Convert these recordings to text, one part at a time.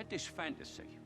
had this fantasy.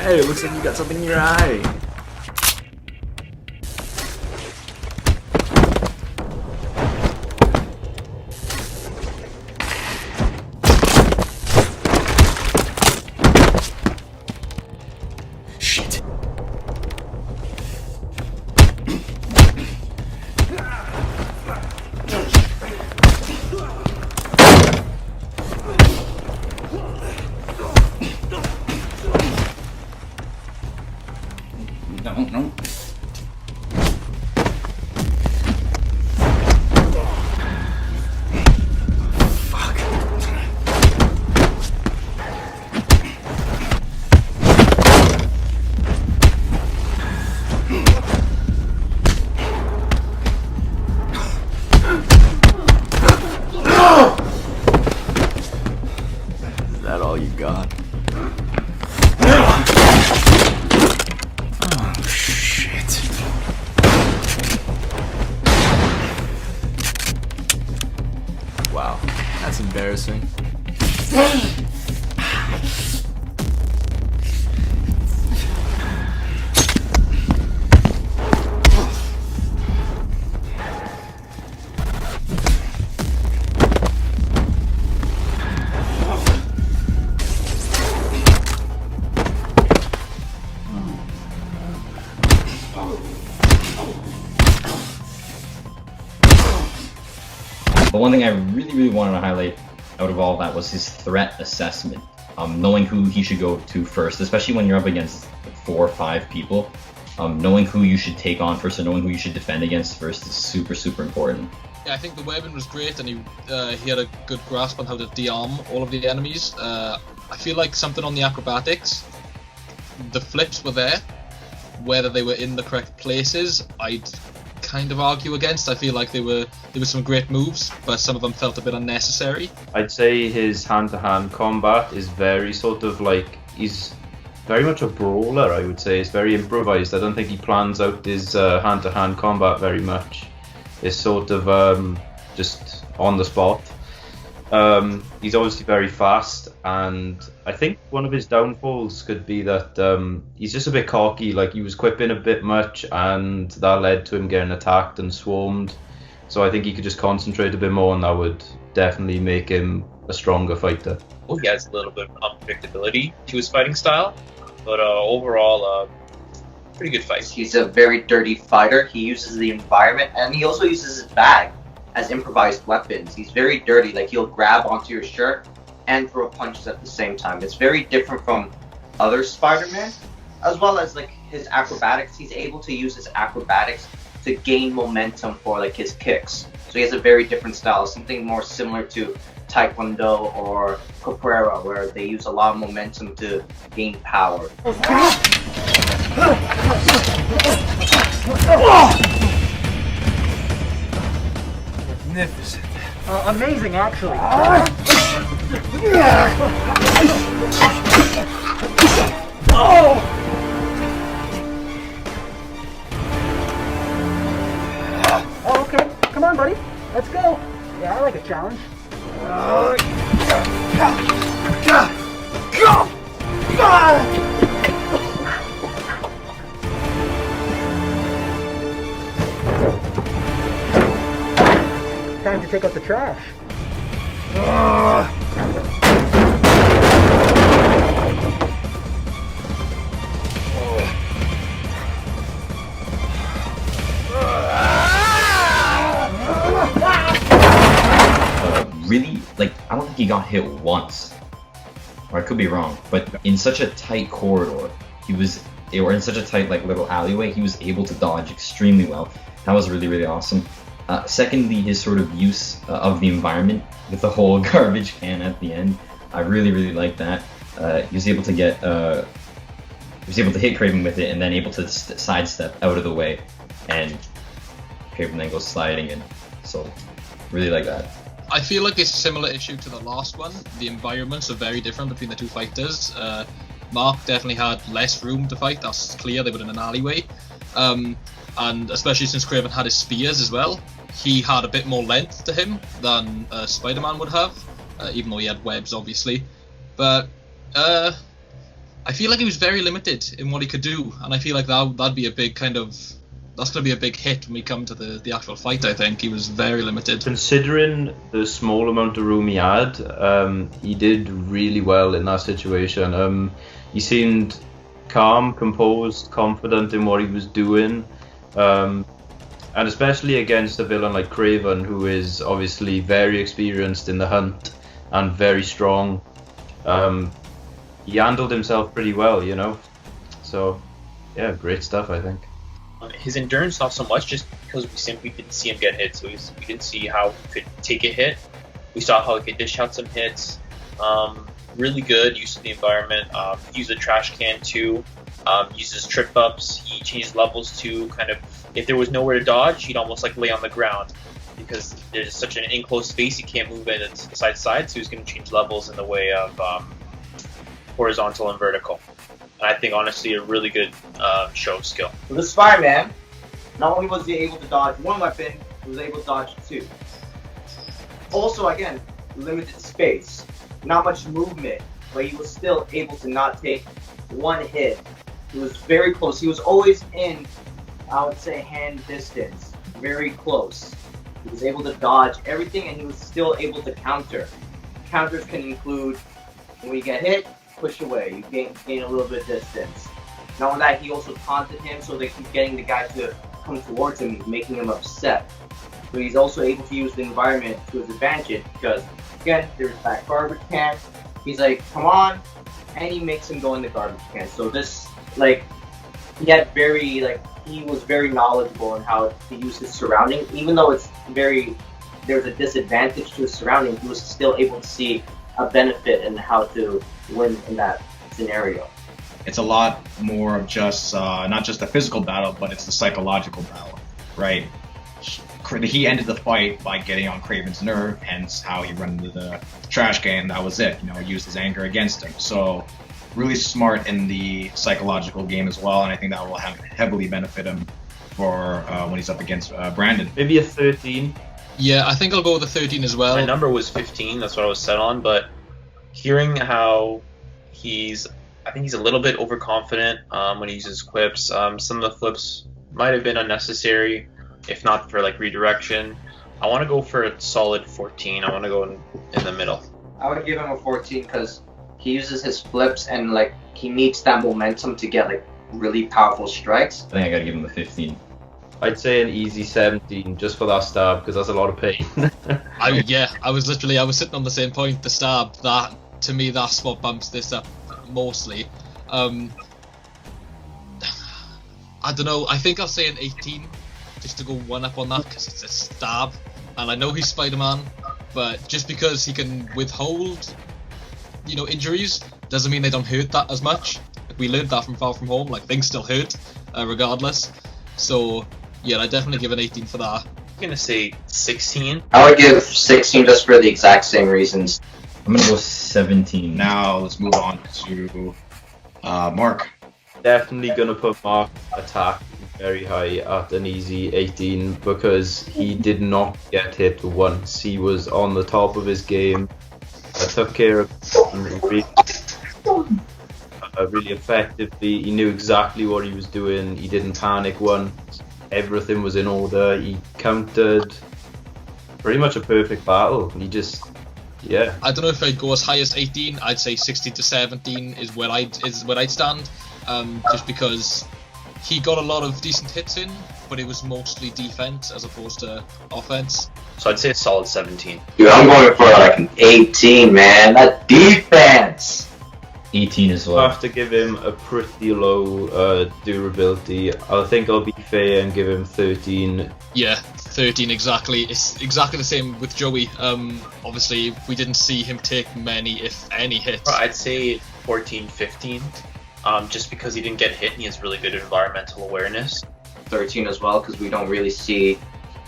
Hey, it looks like you got something in your eye. Shit. No. Fuck. Is that all you got? Wow, that's embarrassing. The one thing I really wanted to highlight out of all of that was his threat assessment. Knowing who he should go to first, especially when you're up against 4 or 5 people. Knowing who you should take on first and knowing who you should defend against first is super important. Yeah, I think the weapon was great, and he had a good grasp on how to de-arm all of the enemies. I feel like something on the acrobatics, the flips were there. Whether they were in the correct places, I'd kind of argue against. I feel like there were some great moves, but some of them felt a bit unnecessary. I'd say his hand-to-hand combat is very sort of like, he's very much a brawler, I would say. It's very improvised. I don't think he plans out his hand-to-hand combat very much. It's sort of just on the spot. He's obviously very fast, and I think one of his downfalls could be that he's just a bit cocky. Like, he was quipping a bit much, and that led to him getting attacked and swarmed. So I think he could just concentrate a bit more, and that would definitely make him a stronger fighter. Well, he has a little bit of unpredictability to his fighting style, but overall, pretty good fight. He's a very dirty fighter. He uses the environment, and he also uses his bag as improvised weapons. He's very dirty, like he'll grab onto your shirt and throw punches at the same time. It's very different from other Spider-Man, as well as like his acrobatics. He's able to use his acrobatics to gain momentum for like his kicks. So he has a very different style, something more similar to Taekwondo or Capoeira, where they use a lot of momentum to gain power. Magnificent. Amazing, actually. Oh, okay. Come on, buddy. Let's go. Yeah, I like a challenge. Time to take out the trash. Really, like, I don't think he got hit once. Or I could be wrong, but in such a tight corridor, he was they were in such a tight like little alleyway, he was able to dodge extremely well. That was really, really awesome. Secondly, his sort of use of the environment with the whole garbage can at the end. I really, really like that. He was able to get, he was able to hit Craven with it, and then able to sidestep out of the way, and Craven then goes sliding in. So, really like that. I feel like it's a similar issue to the last one. The environments are very different between the two fighters. Mark definitely had less room to fight, that's clear, they were in an alleyway. And especially since Craven had his spears as well, he had a bit more length to him than Spider-Man would have, even though he had webs, obviously. But I feel like he was very limited in what he could do, and I feel like that'd be a big kind of... That's going to be a big hit when we come to the actual fight, I think. He was very limited. Considering the small amount of room he had, he did really well in that situation. He seemed calm, composed, confident in what he was doing. And especially against a villain like Craven, who is obviously very experienced in the hunt and very strong. He handled himself pretty well, you know. So, yeah, great stuff, I think. His endurance not so much, just because we simply didn't see him get hit, so we didn't see how he could take a hit. We saw how he could dish out some hits. Really good use of the environment. Use the trash can too. Uses trip ups. He changed levels to kind of, if there was nowhere to dodge, he'd almost like lay on the ground because there's such an enclosed space he can't move it side to side. So he's going to change levels in the way of horizontal and vertical. And I think honestly a really good show of skill. So this Spider-Man, not only was he able to dodge one weapon, he was able to dodge two. Also, again, limited space, not much movement, but he was still able to not take one hit. He was very close. He was always in, I would say, hand distance, very close. He was able to dodge everything, and he was still able to counter. Counters can include when we get hit, push away, you gain a little bit of distance. Not only that, he also taunted him, so they keep getting the guy to come towards him, making him upset. So he's also able to use the environment to his advantage because, again, there's that garbage can. He's like, come on, and he makes him go in the garbage can. So this, like, he was very knowledgeable in how to use his surrounding. Even though there's a disadvantage to his surrounding, he was still able to see a benefit in how to win in that scenario. It's a lot more of just not just the physical battle, but it's the psychological battle, right? He ended the fight by getting on Craven's nerve, hence how he ran into the trash can. That was it. You know, he used his anger against him. So really smart in the psychological game as well, and I think that will heavily benefit him for when he's up against Brandon. Maybe a 13. Yeah, I think I'll go with a 13 as well. My number was 15, that's what I was set on, but hearing how I think he's a little bit overconfident when he uses quips. Some of the flips might have been unnecessary, if not for like redirection. I want to go for a solid 14. I want to go in the middle. I would give him a 14 because he uses his flips and like he needs that momentum to get like really powerful strikes. I think I gotta give him a 15. I'd say an easy 17 just for that stab because that's a lot of pain. I was sitting on the same point. The stab, that to me, that's what bumps this up mostly. I don't know. I think I'll say an 18 just to go one up on that because it's a stab, and I know he's Spider-Man, but just because he can withhold, injuries doesn't mean they don't hurt that as much. We learned that from Far From Home. Like things still hurt, regardless. So yeah, I definitely give an 18 for that. I'm gonna say 16. I would give 16 just for the exact same reasons. I'm gonna go 17. Now let's move on to Mark. Definitely gonna put Mark's attack very high at an easy 18 because he did not get hit once. He was on the top of his game. Took care of really effectively. He knew exactly what he was doing. He didn't panic once. Everything was in order. He countered. Pretty much a perfect battle. He just, yeah. I don't know if I'd go as high as 18. I'd say 16 to 17 is where I'd stand. Just because he got a lot of decent hits in, but it was mostly defense as opposed to offense. So I'd say a solid 17. Dude, I'm going for like an 18, man. That defense. 18 as I well. have to give him a pretty low durability. I think I'll be fair and give him 13. Yeah, 13 exactly. It's exactly the same with Joey. Obviously, we didn't see him take many, if any, hits. I'd say 14, 15. Just because he didn't get hit and he has really good environmental awareness. 13 as well, because we don't really see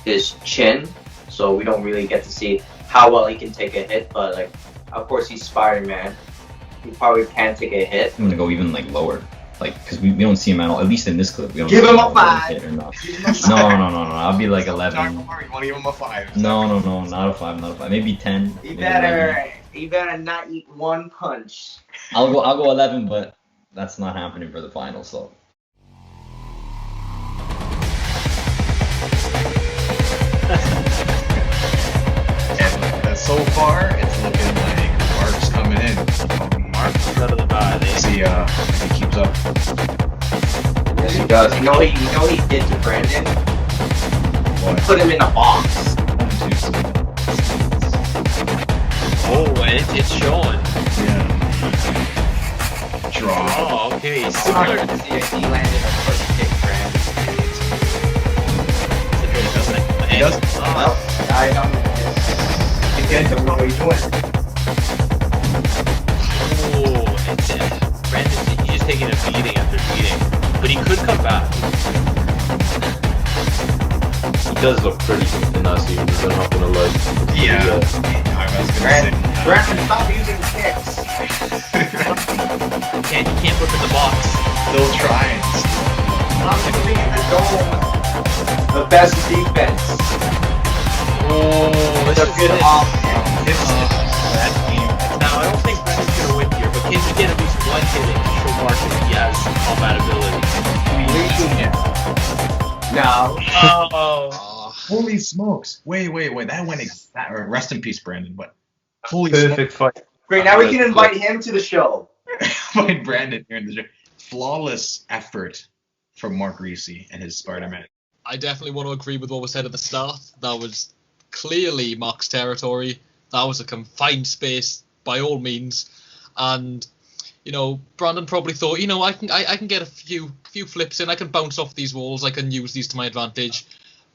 his chin, so we don't really get to see how well he can take a hit. But like, of course, he's Spider-Man. He probably can take a hit. I'm gonna go even like lower, like because we don't see him at all. At least in this clip, we don't Give see him a whether he 5. hit or not. Give him a 5. No. I'll be like 11. Dark Lord, you want to give him a 5? No, not a 5, not a 5. Maybe 10. He maybe 11. better not eat one punch. I'll go 11, but that's not happening for the final. So. And so far, it's looking like Mark's coming in. Mark's out of the bad, eh? See, he keeps up. Yes, he does. You know what he did to Brandon? What? Put him in a box. Oh, and it's showing. Yeah. Draw. Oh, okay. He Similar. landed a first kick, Brandon. He does. Well, I don't. Again, don't know what he's doing. Oh, it's Brandon. He's just taking a beating after beating, but he could come back. He does look pretty good in that series, I'm not gonna lie. Yeah. I was gonna Brandon, stop using kicks. You can't put him in the box. Still trying. I'm shooting in the dome. The best defense. Oh, It's a good offense. Now, I don't think Brandon's gonna win here, but can he get at least one hit in to show Mark that he has combat ability? No. Oh. Holy smokes! Wait! That went rest in peace, Brandon. But holy Perfect fight. Great, now we can invite him to the show. Find Brandon here in the show. Flawless effort from Mark Ricci and his Spider-Man. I definitely want to agree with what was said at the start. That was clearly Mark's territory. That was a confined space by all means, and Brandon probably thought, I can get a few flips in. I can bounce off these walls. I can use these to my advantage,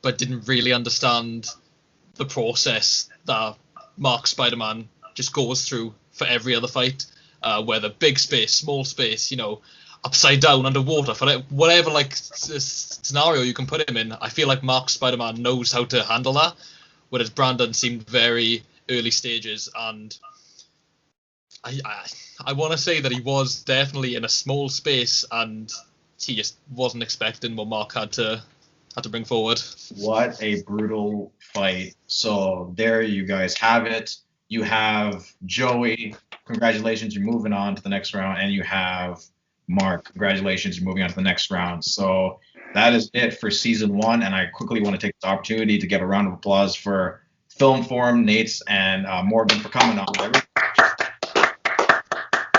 but didn't really understand the process that Mark Spider-Man just goes through for every other fight, whether big space, small space, upside down, underwater, for whatever scenario you can put him in. I feel like Mark Spider-Man knows how to handle that, whereas Brandon seemed very early stages, and I want to say that he was definitely in a small space, and he just wasn't expecting what Mark had to bring forward. What a brutal fight. So there you guys have it. You have Joey. Congratulations, you're moving on to the next round. And you have Mark. Congratulations, you're moving on to the next round. So that is it for season 1. And I quickly want to take this opportunity to give a round of applause for Film Forum, Nate's, and Morgan for coming on.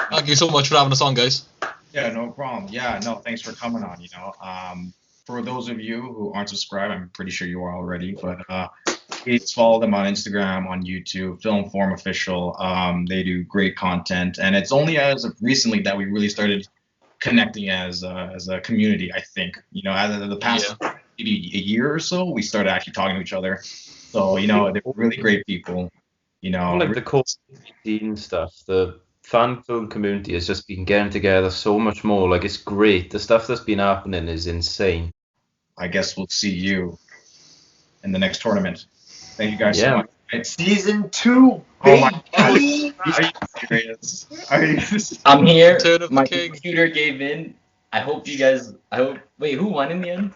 Thank you so much for having us on, guys. Yeah, no problem. Yeah, no, thanks for coming on, For those of you who aren't subscribed, I'm pretty sure you are already, but please follow them on Instagram, on YouTube, Film Forum Official. They do great content, and it's only as of recently that we really started connecting as a community, I think. As of the past maybe a year or so, we started actually talking to each other. So, they're really great people. Like the core scene stuff, the fan film community has just been getting together so much more. Like, it's great. The stuff that's been happening is insane. I guess we'll see you in the next tournament. Thank you guys so much. Season 2, Oh my baby! God. Are you serious? Are you I'm here. Return of the My King. computer gave in. Wait, who won in the end?